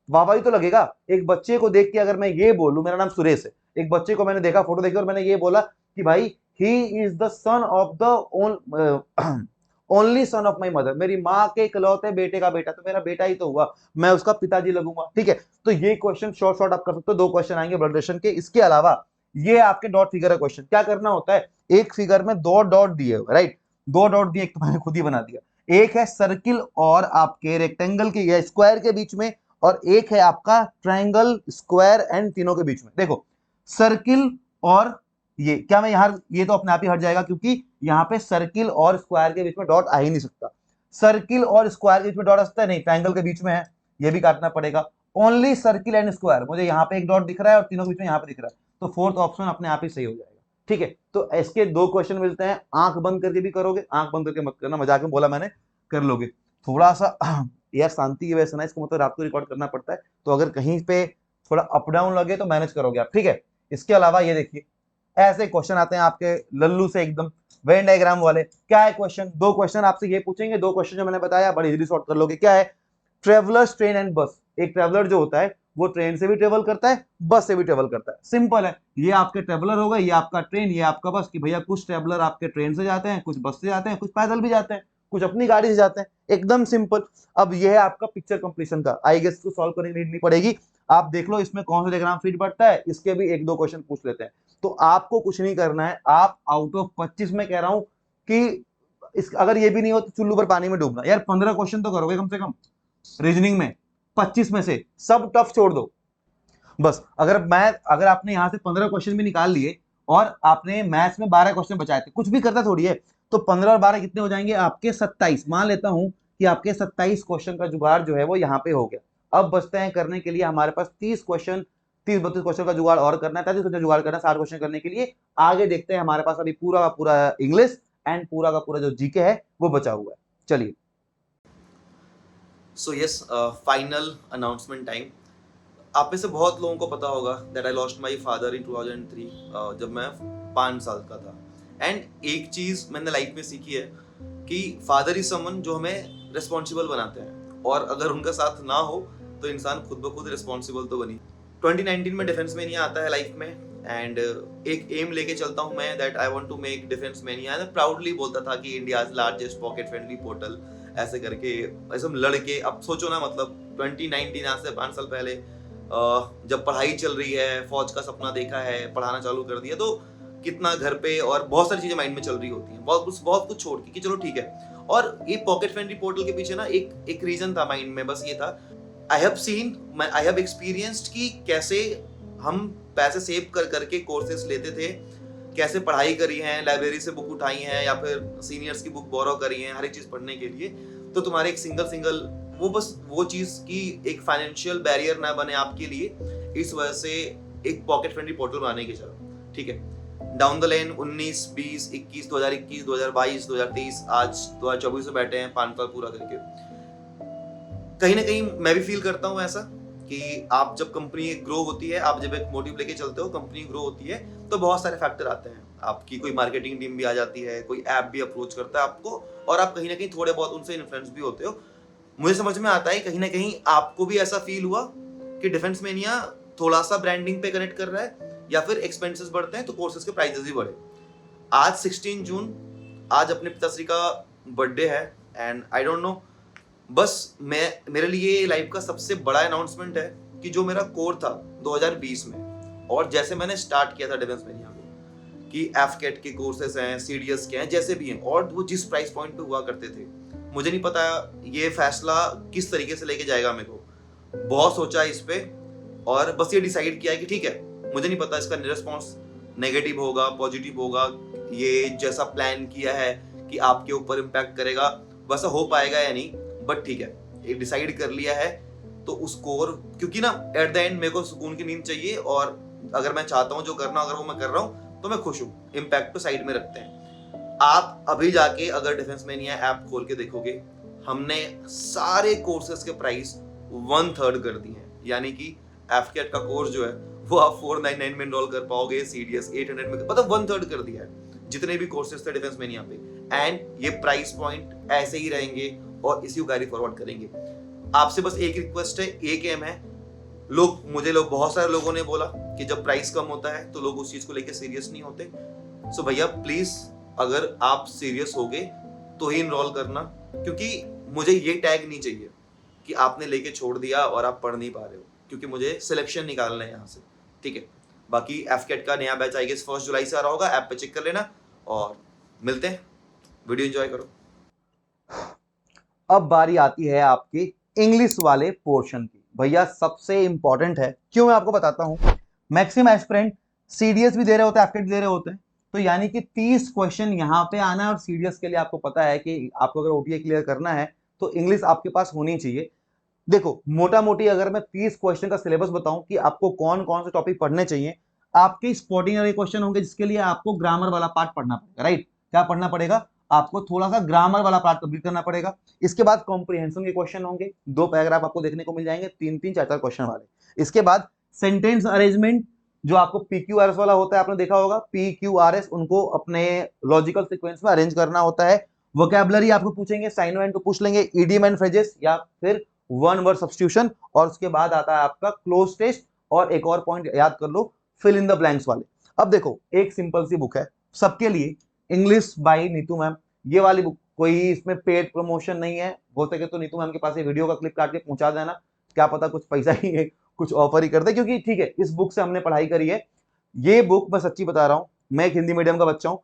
वाह ही तो लगेगा। एक बच्चे को देख के अगर मैं ये बोलूं मेरा नाम सुरेश है, एक बच्चे को मैंने देखा, फोटो देखी और मैंने ये बोला कि भाई ही is the son of the only son of my mother, मेरी माँ के इकलौते बेटे का बेटा, तो मेरा बेटा ही तो हुआ, मैं उसका पिताजी लगूंगा, ठीक है। तो ये क्वेश्चन शॉर्ट आप कर सकते हो, 2 क्वेश्चन आएंगे ब्लड रिलेशन के। इसके अलावा ये आपके डॉट फिगर का क्वेश्चन, क्या करना होता है, एक फिगर में 2 डॉट दिए हुए, राइट, 2 डॉट दिए, एक तो मैंने खुद ही बना दिया, एक है सर्किल और आपके रेक्टेंगल के या स्क्वायर के बीच में, और एक है आपका ट्राइंगल, स्क्वायर एंड तीनों के बीच में। देखो सर्किल और ये क्या, मैं यहां ये तो अपने आप ही हट जाएगा, क्योंकि यहाँ पे सर्किल और स्क्वायर के बीच में डॉट आ ही नहीं सकता। सर्किल और स्क्वायर के बीच में डॉट आ सकता है, नहीं, ट्राइंगल के बीच में है, ये भी काटना पड़ेगा। ओनली सर्किल एंड स्क्वायर, मुझे यहाँ पे एक डॉट दिख रहा है और तीनों के बीच में यहाँ पे दिख रहा है, तो 4th ऑप्शन अपने आप ही सही हो जाएगा, ठीक है। तो इसके 2 क्वेश्चन मिलते हैं, आंख बंद करके भी करोगे, आंख बंद करके मत करना, मजाक में बोला मैंने, कर लोगे। थोड़ा सा यार शांति की वजह से ना, इसको मतलब रात को रिकॉर्ड करना पड़ता है, तो अगर कहीं पे थोड़ा अप डाउन लगे तो मैनेज करोगे आप, ठीक है। इसके अलावा ये देखिए ऐसे क्वेश्चन आते हैं आपके लल्लू से एकदम, वेन डायग्राम वाले। क्या है क्वेश्चन, 2 क्वेश्चन आपसे ये पूछेंगे, 2 क्वेश्चन जो मैंने बताया बड़ी इजीली सॉल्व कर लोगे। क्या है, ट्रेवलर्स ट्रेन एंड बस, एक ट्रेवलर जो होता है वो ट्रेन से भी ट्रेवल करता है, बस से भी ट्रेवल करता है, सिंपल है। ये आपके ट्रेवलर होगा, ये आपका ट्रेन, ये आपका बस, कि भैया कुछ ट्रेवलर आपके ट्रेन से जाते हैं, कुछ बस से जाते हैं, कुछ पैदल भी जाते हैं, कुछ अपनी गाड़ी से जाते हैं, एकदम सिंपल। अब ये है आपका पिक्चर कंप्लीशन का, आई गेस को सॉल्व करने की नीड नहीं पड़ेगी, आप देख लो इसमें कौन सा डायग्राम फिट बैठता है, इसके भी 1-2 क्वेश्चन पूछ लेते हैं। तो आपको कुछ नहीं करना है, आप आउट ऑफ 25 में कह रहा हूं कि अगर ये भी नहीं हो तो चुल्लू पर पानी में डूबना, यार 15 क्वेश्चन तो करोगे कम से कम रीजनिंग में, 25 में से सब टफ छोड़ दो बस। अगर आपने यहां से 15 क्वेश्चन भी निकाल लिए और आपने मैथ्स में 12 क्वेश्चन बचाए थे, कुछ भी करता थोड़ी है, तो 15 और 12 कितने हो जाएंगे आपके 27। मान लेता हूं कि आपके 27 क्वेश्चन का जुगाड़ जो है वो यहाँ पे हो गया। अब बचते हैं करने के लिए हमारे पास 30 क्वेश्चन, 30-32 क्वेश्चन का जुगाड़ और करना है, 35 क्वेश्चन जुगाड़ करना है 60 क्वेश्चन करने के लिए। आगे देखते हैं, हमारे पास अभी पूरा का पूरा इंग्लिश एंड पूरा का पूरा जो जीके है वो बचा हुआ है। चलिए, so yes, final announcement time. आप में से बहुत लोगों को पता होगा that I lost my father in 2003 जब मैं 5 साल का था। एंड एक चीज़ मैंने लाइफ में सीखी है कि फादर इज समवन जो हमें रिस्पॉन्सिबल बनाते हैं, और अगर उनका साथ ना हो तो इंसान खुद ब खुद रिस्पॉन्सिबल तो बनी। 2019 में डिफेंस मेनिया आता है लाइफ में, एंड एक एम लेके चलता हूँ मैं that I want to make defence mania. And proudly बोलता था कि India's largest pocket friendly portal, ऐसे करके ऐसे हम लड़के। अब सोचो ना, मतलब 2019 आज से 5 साल पहले जब पढ़ाई चल रही है, फौज का सपना देखा है, पढ़ाना चालू कर दिया, तो कितना घर पे और बहुत सारी चीजें माइंड में चल रही होती हैं, बहुत कुछ छोड़ के कि चलो ठीक है। और ये पॉकेट फ्रेंडली पोर्टल के पीछे ना एक रीजन था माइंड में, बस ये था, आई हैव एक्सपीरियंस्ड कि कैसे हम पैसे सेव कर करके कोर्सेज लेते थे, कैसे पढ़ाई करी है, लाइब्रेरी से बुक उठाई है या फिर सीनियर्स की बुक बोरो करी है हर एक चीज पढ़ने के लिए। तो तुम्हारे एक सिंगल वो बस वो चीज की एक फाइनेंशियल बैरियर ना बने आपके लिए, इस वजह से एक पॉकेट फ्रेंडली पोर्टल बनाने की चलो ठीक है। डाउन द लाइन 19, 20, 21, 2021, 2022, 2023, आज 2024 में बैठे हैं 5 साल पूरा करके। कहीं ना कहीं मैं भी फील करता हूँ ऐसा कि आप जब कंपनी ग्रो होती है, आप जब एक मोटिव लेके चलते हो, कंपनी ग्रो होती है, तो बहुत सारे फैक्टर आते हैं। आपकी कोई मार्केटिंग टीम भी आ जाती है, कोई ऐप भी अप्रोच करता है आपको, और आप कहीं ना कहीं थोड़े बहुत उनसे इन्फ्लुएंस भी होते हो। मुझे समझ में आता है कहीं ना कहीं आपको भी ऐसा फील हुआ कि डिफेंस मेनिया थोड़ा सा ब्रांडिंग पे कनेक्ट कर रहा है, या फिर एक्सपेंसेस बढ़ते हैं तो कोर्सेज के प्राइसेस भी बढ़े। आज 16 जून, आज अपने पिताश्री का बर्थडे है, एंड आई डोंट नो, बस मेरे लिए लाइफ का सबसे बड़ा अनाउंसमेंट है कि जो मेरा कोर था 2020 में, और जैसे मैंने स्टार्ट किया था डिफेंस मेनिया को, कि एफकेट के कोर्सेज हैं, सीडीएस के हैं, जैसे भी हैं, और वो जिस प्राइस पॉइंट पे हुआ करते थे, मुझे नहीं पता ये फैसला किस तरीके से लेके जाएगा। मेरे को बहुत सोचा इस पे, और बस ये डिसाइड किया है कि ठीक है, मुझे नहीं पता इसका रिस्पॉन्स नेगेटिव होगा, पॉजिटिव होगा, ये जैसा प्लान किया है कि आपके ऊपर इम्पैक्ट करेगा वैसा हो पाएगा या नहीं, बट ठीक है, एक डिसाइड कर लिया है तो उसको, और क्योंकि ना एट द एंड मेरे को सुकून की नींद चाहिए, और अगर मैं चाहता हूँ जो करना, अगर वो मैं कर रहा हूँ तो मैं खुश हूँ। इम्पैक्ट को साइड में रखते हैं। आप अभी जाके अगर डिफेंस मेनिया ऐप खोल के देखोगे, हमने सारे कोर्सेज के प्राइस 1/3 कर दिए हैं। यानी कि एफकेट का कोर्स जो है वो आप 499 में एनरोल कर पाओगे, सीडीएस 800 में, मतलब 1/3 कर दिया है जितने भी कोर्सेज थे डिफेंस मेनिया पे। एंड ये प्राइस पॉइंट ऐसे ही रहेंगे और इसी को कैरी फॉरवर्ड करेंगे। आपसे बस एक रिक्वेस्ट है, एक एम है। बहुत सारे लोगों ने बोला कि जब प्राइस कम होता है तो लोग उस चीज को लेकर सीरियस नहीं होते। सो भैया प्लीज, अगर आप सीरियस होगे तो ही इनरोल करना, क्योंकि मुझे ये टैग नहीं चाहिए कि आपने लेके छोड़ दिया और आप पढ़ नहीं पा रहे हो, क्योंकि मुझे सिलेक्शन निकालना है यहाँ से। ठीक है, बाकी एफकेट का नया बैच आई गेस 1 जुलाई से आ रहा होगा, ऐप पे चेक कर लेना, और मिलते हैं। वीडियो एंजॉय करो। अब बारी आती है आपके इंग्लिश वाले पोर्शन की। भैया सबसे इंपॉर्टेंट है, क्यों मैं आपको बताता हूं। मैक्सिमम एस्पिरेंट सीडीएस भी दे रहे होते हैं, एफकेट भी दे रहे होते हैं, तो यानी कि 30 क्वेश्चन यहां पे आना है। और सीडीएस के लिए आपको पता है कि आपको अगर ओटीए क्लियर करना है तो इंग्लिश आपके पास होनी चाहिए। देखो मोटा मोटी अगर मैं 30 क्वेश्चन का सिलेबस बताऊं कि आपको कौन कौन से टॉपिक पढ़ने चाहिए, आपके स्पॉटिंग वाले क्वेश्चन होंगे जिसके लिए आपको ग्रामर वाला पार्ट पढ़ना पड़ेगा। राइट, क्या पढ़ना पड़ेगा? आपको थोड़ा सा ग्रामर वाला पार्ट कंप्लीट करना पड़ेगा। इसके बाद कॉम्प्रिहेंशन के क्वेश्चन होंगे, 2 पैराग्राफ आपको देखने को मिल जाएंगे, 3-3, 4-4 क्वेश्चन वाले। इसके बाद सेंटेंस अरेंजमेंट, जो आपको पीक्यूआरएस वाला होता है, आपने देखा होगा पीक्यूआरएस, उनको अपने लॉजिकल सीक्वेंस में अरेंज करना होता है। वोकैबुलरी आपको पूछेंगे, साइन एंड को पूछ लेंगे, इडियम एंड फ्रेजेस या फिर वन वर्ड सब्स्टिट्यूशन। और उसके बाद आता है आपका क्लोज टेस्ट, और एक और पॉइंट याद कर लो, फिल इन द ब्लैंक्स वाले। अब देखो एक सिंपल सी बुक है सबके लिए, इंग्लिश बाय नीतू मैम। ये वाली बुक, कोई इसमें पेड प्रमोशन नहीं है। हो सके तो नीतू मैम के पास ये वीडियो का क्लिप काट के पहुंचा देना, क्या पता कुछ पैसा ही है, कुछ ऑफर ही कर दे, क्योंकि ठीक है इस बुक से हमने पढ़ाई करी है। ये बुक मैं सच्ची बता रहा हूं, मैं एक हिंदी मीडियम का बच्चा हूं,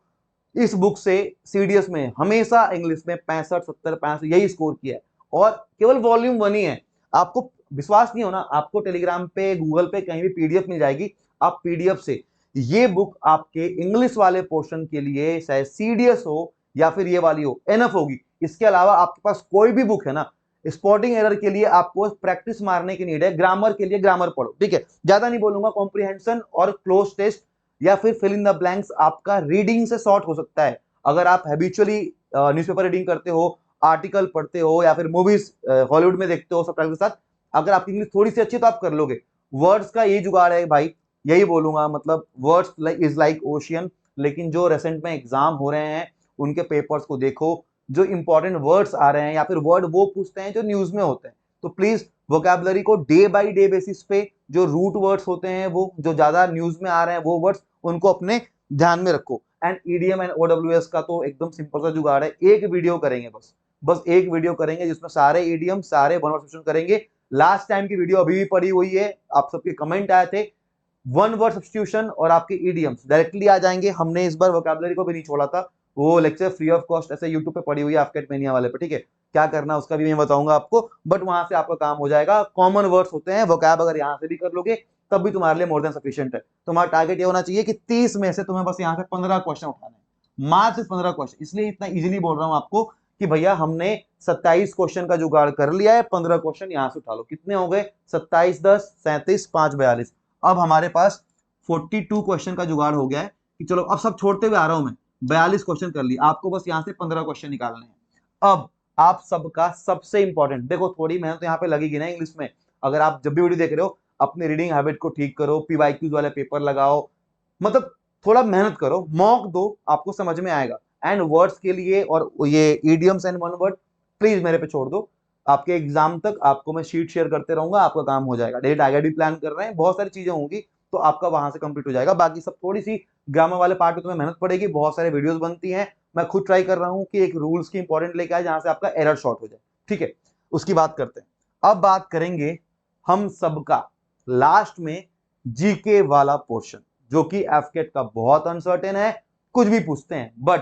इस बुक से सीडीएस में हमेशा इंग्लिश में 65, 70, 65 यही स्कोर किया है, और केवल वॉल्यूम 1 ही है। आपको विश्वास नहीं होना, आपको टेलीग्राम पे, गूगल पे कहीं भी पीडीएफ मिल जाएगी, आप पीडीएफ से ये बुक आपके इंग्लिश वाले पोर्शन के लिए, चाहे सीडीएस हो या फिर ये वाली हो, एनफ होगी। इसके अलावा आपके पास कोई भी बुक है ना, स्पॉटिंग एरर के लिए आपको प्रैक्टिस मारने की नीड है, ग्रामर के लिए ग्रामर पढ़ो। ठीक है, ज्यादा नहीं बोलूंगा। कॉम्प्रिहेंशन और क्लोज टेस्ट या फिर फिल इन द ब्लैंक्स आपका रीडिंग से शॉर्ट हो सकता है। अगर आप हैबिचुअली न्यूज़पेपर रीडिंग करते हो, आर्टिकल पढ़ते हो, या फिर मूवीज हॉलीवुड में देखते हो सब के साथ, अगर आपकी इंग्लिश थोड़ी सी अच्छी तो आप कर लोगे। वर्ड्स का ये जुगाड़ है भाई, यही बोलूंगा, मतलब वर्ड्स इज लाइक ओशियन। लेकिन जो रिसेंट में एग्जाम हो रहे हैं उनके पेपर्स को देखो, जो इंपॉर्टेंट वर्ड्स आ रहे हैं या फिर वर्ड वो पूछते हैं जो न्यूज में होते हैं, तो प्लीज वोकैबुलरी को डे बाय डे बेसिस पे जो रूट वर्ड्स होते हैं, वो जो ज्यादा न्यूज में आ रहे हैं वो वर्ड्स, उनको अपने ध्यान में रखो। एंड ईडीएम एंड ओडब्ल्यूएस का तो एकदम सिंपल सा जुगाड़ है, एक वीडियो करेंगे बस एक वीडियो करेंगे जिसमें सारे ईडीएम सारे वन वर्ड सब्स्टिट्यूशन करेंगे। लास्ट टाइम की वीडियो अभी भी पड़ी हुई है, आप सबके कमेंट आए थे, वन वर्ड सब्स्टिट्यूशन और आपके ईडीएम्स डायरेक्टली आ जाएंगे। हमने इस बार वोकैबुलरी को भी नहीं छोड़ा था, वो लेक्चर फ्री ऑफ कॉस्ट ऐसे यूट्यूब पे पड़ी हुई है एफकेट मेनिया वाले पे, ठीक है। क्या करना उसका भी मैं बताऊंगा आपको, बट वहां से आपका काम हो जाएगा। कॉमन वर्ड्स होते हैं, वोकैब अगर यहाँ से भी कर लोगे तब भी तुम्हारे लिए मोर देन सफिशिएंट है। तुम्हारा टारगेट ये होना चाहिए कि 30 में से तुम्हें बस यहाँ से 15 क्वेश्चन उठाने हैं, मात्र 15 क्वेश्चन। इसलिए इतना इजीली बोल रहा हूँ आपको कि भैया हमने 27 क्वेश्चन का जुगाड़ कर लिया है, 15 क्वेश्चन यहां से उठा लो। कितने हो गए? 27 10 37 5 42। अब हमारे पास 42 क्वेश्चन का जुगाड़ हो गया है कि चलो अब सब छोड़ते हुए आ रहा हूं मैं, 42 क्वेश्चन कर ली, आपको बस यहां से 15 क्वेश्चन निकालने हैं। अब आप सबका सबसे इंपॉर्टेंट, देखो थोड़ी मेहनत तो यहाँ पे लगेगी ना इंग्लिश में। अगर आप जब भी वीडियो देख रहे हो अपनी रीडिंग हैबिट को ठीक करो, पीवाईक्यूज वाले पेपर लगाओ, मतलब थोड़ा मेहनत करो, मॉक दो, आपको समझ में आएगा। एंड वर्ड्स के लिए और ये idioms and one word please मेरे पे छोड़ दो, आपके एग्जाम तक आपको मैं शीट शेयर करते रहूंगा, आपका काम हो जाएगा। डेली टारगेट भी प्लान कर रहे हैं, बहुत सारी चीजें होंगी तो आपका वहां से कंप्लीट हो जाएगा। बाकी सब थोड़ी सी ग्रामर वाले पार्ट में तुम्हें मेहनत पड़ेगी, बहुत सारे वीडियोस बनती हैं, मैं खुद ट्राई कर रहा हूं कि एक रूल्स की इंपॉर्टेंट लेके आए जहां से आपका एरर शॉर्ट हो जाए, ठीक है। उसकी बात करते हैं। अब बात करेंगे हम सबका लास्ट में जीके वाला पोर्शन, जो कि एफकेट का बहुत अनसर्टेन है, कुछ भी पूछते हैं, बट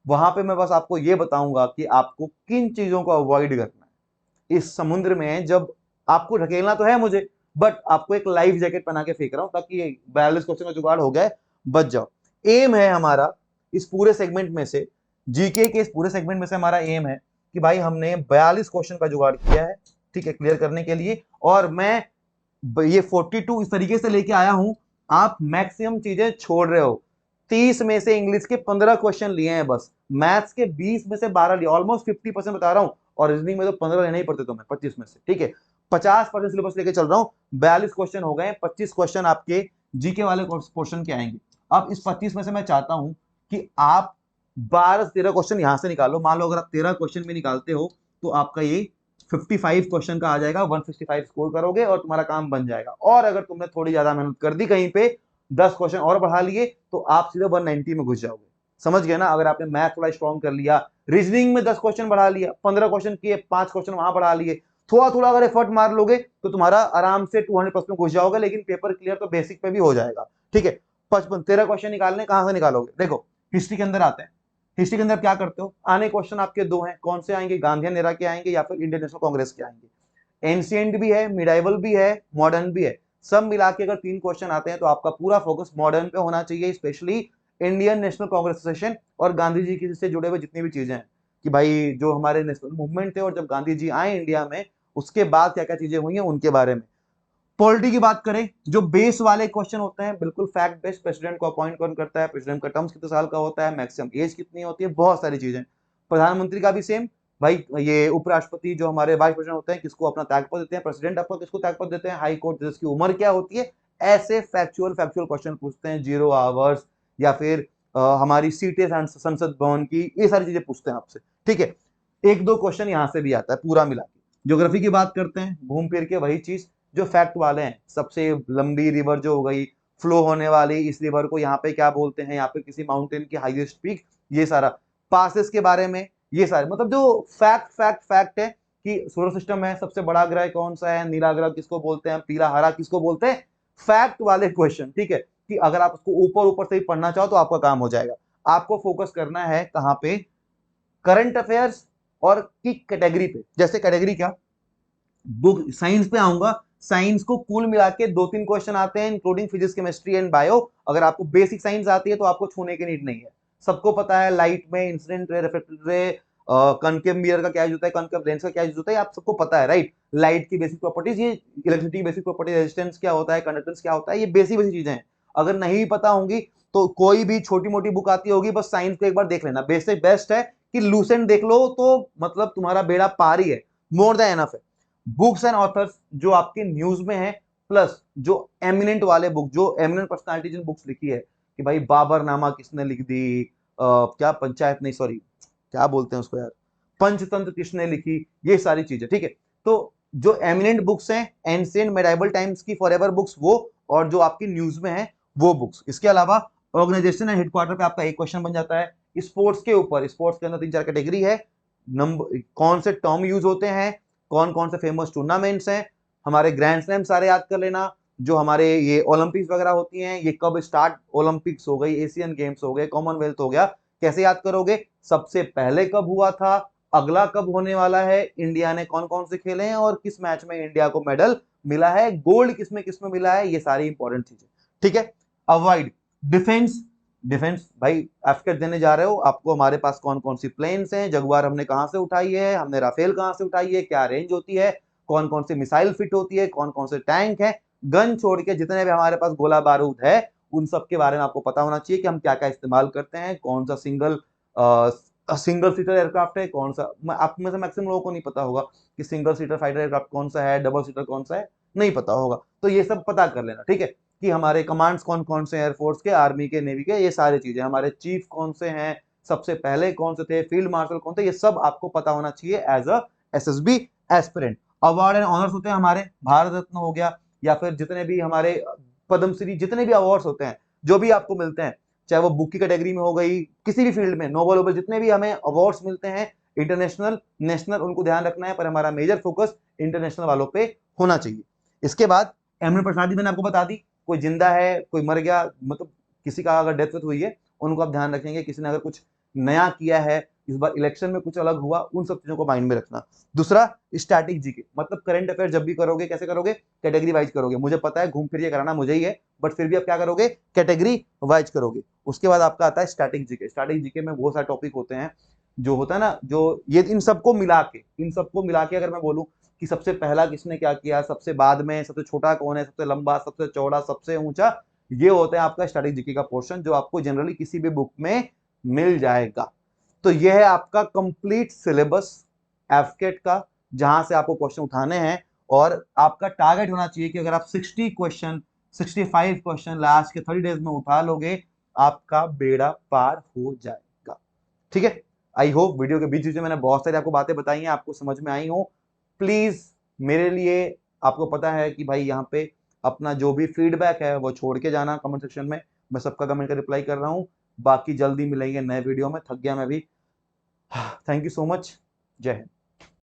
वहां पे मैं बस आपको यह बताऊंगा कि आपको किन चीजों को अवॉइड करना है इस समुद्र में। जब आपको ढकेलना तो है मुझे, बट आपको एक लाइफ जैकेट पहना के फेंक रहा हूं ताकि ये 42 क्वेश्चन का जुगाड़ हो गया, बच जाओ। एम है हमारा इस पूरे सेगमेंट में से, जीके के इस पूरे सेगमेंट में से हमारा एम है कि भाई हमने 42 क्वेश्चन का जुगाड़ किया है, ठीक है, क्लियर करने के लिए। और मैं ये 42 इस तरीके से लेके आया हूं, आप मैक्सिमम चीजें छोड़ रहे हो। 30 में से इंग्लिश के 15 क्वेश्चन लिए हैं बस, मैथ्स के 20 में से 12 लिए, ऑलमोस्ट 50% बता रहा हूं। और रीजनिंग में तो 15 लेने ही पड़ते तुम्हें 25 में से, ठीक है। 50% सिलेबस लेके चल रहा हूं, 42 क्वेश्चन हो गए, 25 क्वेश्चन आपके जीके वाले पोर्शन के आएंगे। अब इस 25 में से मैं चाहता हूं कि आप 12 से 13 क्वेश्चन यहां से निकालो। मान लो अगर आप 13 क्वेश्चन में निकालते हो तो आपका ये 55 क्वेश्चन का आ जाएगा, 165 स्कोर करोगे और तुम्हारा काम बन जाएगा। और अगर तुमने थोड़ी ज्यादा मेहनत कर दी कहीं पे, 10 क्वेश्चन और बढ़ा लिए, तो आप सीधे 190 में घुस जाओगे। समझ गए ना? अगर आपने मैथ थोड़ा स्ट्रॉन्ग कर लिया, रीजनिंग में 10 क्वेश्चन बढ़ा लिया, 15 क्वेश्चन किए, 5 क्वेश्चन वहां बढ़ा लिए, थोड़ा थोड़ा अगर एफर्ट मार लोगे तो तुम्हारा आराम से 200+ में घुस जाओगे। लेकिन पेपर क्लियर तो बेसिक पे भी हो जाएगा, ठीक है। 13 क्वेश्चन निकालने, कहां से निकालोगे? देखो हिस्ट्री के अंदर आते हैं। हिस्ट्री के अंदर क्या करते हो? आने क्वेश्चन आपके दो हैं, कौन से आएंगे? गांधीयन एरा के आएंगे या फिर इंडियन नेशनल कांग्रेस के आएंगे। एंशिएंट भी है, मिडाइवल भी है, मॉडर्न भी है। सब मिला के अगर 3 क्वेश्चन आते हैं तो आपका पूरा फोकस मॉडर्न पे होना चाहिए, specially Indian national Congress association और गांधी जी की से जुड़े हुए जितनी भी चीजें हैं, कि भाई जो हमारे नेशनल मूवमेंट थे और जब गांधी जी आए इंडिया में उसके बाद क्या क्या चीजें हुई हैं उनके बारे में। पॉलिटी की बात करें, जो बेस वाले क्वेश्चन होते हैं बिल्कुल फैक्ट बेस्ड, प्रेसिडेंट को अपॉइंट कौन करता है, प्रेसिडेंट का टर्म्स कितने साल का होता है, मैक्सिमम एज कितनी होती है, बहुत सारी चीजें। प्रधानमंत्री का भी सेम भाई, ये उपराष्ट्रपति जो हमारे वाइस प्रेसिडेंट होते हैं किसको अपना त्यागपत्र देते हैं, प्रेसिडेंट आपको किसको त्यागपत्र देते हैं, हाई कोर्ट जज की उम्र क्या होती है, ऐसे फैक्चुअल क्वेश्चन पूछते हैं, 0 आवर्स या फिर हमारी सीटें संसद भवन की, ये सारी चीजें पूछते हैं आपसे, ठीक है। एक दो क्वेश्चन यहां से भी आता है पूरा मिला के। ज्योग्राफी की बात करते हैं, घूम फिर के वही चीज जो फैक्ट वाले हैं, सबसे लंबी रिवर जो हो गई, फ्लो होने वाली इस रिवर को यहाँ पे क्या बोलते हैं, यहाँ पे किसी माउंटेन की हाईएस्ट पीक, ये सारा पासेस के बारे में, ये सारे मतलब जो फैक्ट है कि सोलर सिस्टम है, सबसे बड़ा ग्रह कौन सा है, नीला ग्रह किसको बोलते हैं, पीला हरा किसको बोलते हैं, फैक्ट वाले क्वेश्चन, ठीक है। कि अगर आप उसको ऊपर ऊपर से ही पढ़ना चाहो तो आपका काम हो जाएगा। आपको फोकस करना है कहां पे? करंट अफेयर्स और की कैटेगरी पे। जैसे कैटेगरी क्या, बुक साइंस पे आऊंगा, साइंस को कुल मिला के 2-3 क्वेश्चन आते हैं including physics, chemistry and bio. अगर आपको बेसिक साइंस आती है तो आपको छूने की नीड नहीं है, सबको पता है लाइट में incident ray, reflected ray, concave mirror का क्या यूज होता है, कनकेव लेंस का क्या यूज होता है, आप सबको पता है, राइट। लाइट की बेसिक प्रॉपर्टीज, ये इलेक्ट्रिसिटी की बेसिक प्रॉपर्टी, रेजिस्टेंस क्या होता है, कंडक्टेंस क्या होता है, ये बेसिक चीजें हैं। अगर नहीं पता होंगी तो कोई भी छोटी मोटी बुक आती होगी, बस साइंस को एक बार देख लेना, बेसिक बेस्ट है कि लूसेंट देख लो तो मतलब तुम्हारा बेड़ा पार ही है, मोर देन एनफ है। बुक्स एंड ऑथर्स जो आपके न्यूज में है प्लस जो एमिनेंट वाले बुक, जो एमिनेंट पर्सनालिटी जिन बुक्स लिखी है कि भाई बाबरनामा किसने लिख दी, क्या पंचायत नहीं, सॉरी क्या बोलते हैं उसको यार, पंचतंत्र किसने लिखी, ये सारी चीजें, ठीक है। तो जो एमिनेंट बुक्स हैं, एंशिएंट मेडाइवल टाइम्स की फॉरएवर बुक्स वो, और जो आपकी न्यूज में है वो बुक्स। इसके अलावा ऑर्गेनाइजेशन एंड हेडक्वार्टर पे आपका एक क्वेश्चन बन जाता है। स्पोर्ट्स के ऊपर, स्पोर्ट्स के अंदर 3-4 कैटेगरी है, नंबर कौन से टर्म यूज होते हैं, कौन कौन से फेमस टूर्नामेंट्स हैं, हमारे ग्रैंड स्लैम सारे याद कर लेना, जो हमारे ये ओलंपिक्स वगैरह होती हैं ये कब स्टार्ट, ओलंपिक्स हो गई, एशियन गेम्स हो गए, कॉमनवेल्थ हो गया, कैसे याद करोगे, सबसे पहले कब हुआ था, अगला कब होने वाला है, इंडिया ने कौन कौन से खेले हैं और किस मैच में इंडिया को मेडल मिला है, गोल्ड किसमें किसमें मिला है, ये सारी इंपॉर्टेंट चीजें, ठीक है। अवॉइड डिफेंस, डिफेंस भाई एफकेट देने जा रहे हो, आपको हमारे पास कौन कौन सी प्लेन्स हैं, जगुआर हमने कहां से उठाई है, हमने राफेल कहां से उठाई है, क्या रेंज होती है, कौन कौन सी मिसाइल फिट होती है, कौन कौन से टैंक है, गन छोड़ के जितने भी हमारे पास गोला बारूद है उन सब के बारे में आपको पता होना चाहिए कि हम क्या क्या इस्तेमाल करते हैं, कौन सा सिंगल सीटर एयरक्राफ्ट है, कौन सा, आप में से मैक्सिमम लोगों को नहीं पता होगा कि सिंगल सीटर फाइटर एयरक्राफ्ट कौन सा है, डबल सीटर कौन सा है, नहीं पता होगा, तो ये सब पता कर लेना, ठीक है, कि हमारे कमांड्स कौन कौन से, एयरफोर्स के, आर्मी के, नेवी के, ये सारी चीजें, हमारे चीफ कौन से हैं, सबसे पहले कौन से थे, फील्ड मार्शल कौन थे, ये सब आपको पता होना चाहिए as a SSB aspirant. Award and honours होते हैं हमारे, भारत रत्न हो गया, या फिर जितने भी हमारे पद्मश्री, जितने भी अवार्ड्स होते हैं जो भी आपको मिलते हैं, चाहे वो बुक की कैटेगरी में हो गई, किसी भी फील्ड में, नोबल वोबल, जितने भी हमें अवार्ड्स मिलते हैं इंटरनेशनल नेशनल, उनको ध्यान रखना है, पर हमारा मेजर फोकस इंटरनेशनल वालों पे होना चाहिए। इसके बाद एमिनेंट पर्सनालिटी मैंने आपको बता दी, कोई जिंदा है, कोई मर गया, मतलब किसी का अगर डेथ हुई है उनको आप ध्यान रखेंगे, किसी ने अगर कुछ नया किया है, इस बार इलेक्शन में कुछ अलग हुआ, उन सब चीजों को माइंड में रखना। दूसरा स्टैटिक जीके, मतलब करंट अफेयर जब भी करोगे कैसे करोगे, कैटेगरी वाइज करोगे, मुझे पता है घूम फिर के कराना मुझे ही है, बट फिर भी आप क्या करोगे, कैटेगरी वाइज करोगे। उसके बाद आपका आता है स्टैटिक जीके, स्टैटिक जीके में बहुत सारे टॉपिक होते हैं, जो होता है ना, जो ये इन सबको मिला के अगर मैं बोलूं कि सबसे पहला किसने क्या किया, सबसे बाद में सबसे छोटा कौन है, सबसे लंबा, सबसे चौड़ा, सबसे ऊंचा, ये होता है आपका स्टैटिक जीके का पोर्शन, जो आपको जनरली किसी भी बुक में मिल जाएगा। तो यह है आपका कंप्लीट सिलेबस एफकेट का, जहां से आपको क्वेश्चन उठाने हैं, और आपका टारगेट होना चाहिए कि अगर आप 60 क्वेश्चन, 65 क्वेश्चन लास्ट के 30 डेज में उठा लोगे, आपका बेड़ा पार हो जाएगा, ठीक है। आई होप वीडियो के बीच बीच में मैंने बहुत सारी आपको बातें बताई हैं, आपको समझ में आई हो। प्लीज मेरे लिए, आपको पता है कि भाई यहाँ पे अपना जो भी फीडबैक है वो छोड़ के जाना कमेंट सेक्शन में, मैं सबका कमेंट का रिप्लाई कर रहा हूं। बाकी जल्दी मिलेंगे नए वीडियो में, थक गया मैं भी। थैंक यू सो मच, जय हिंद।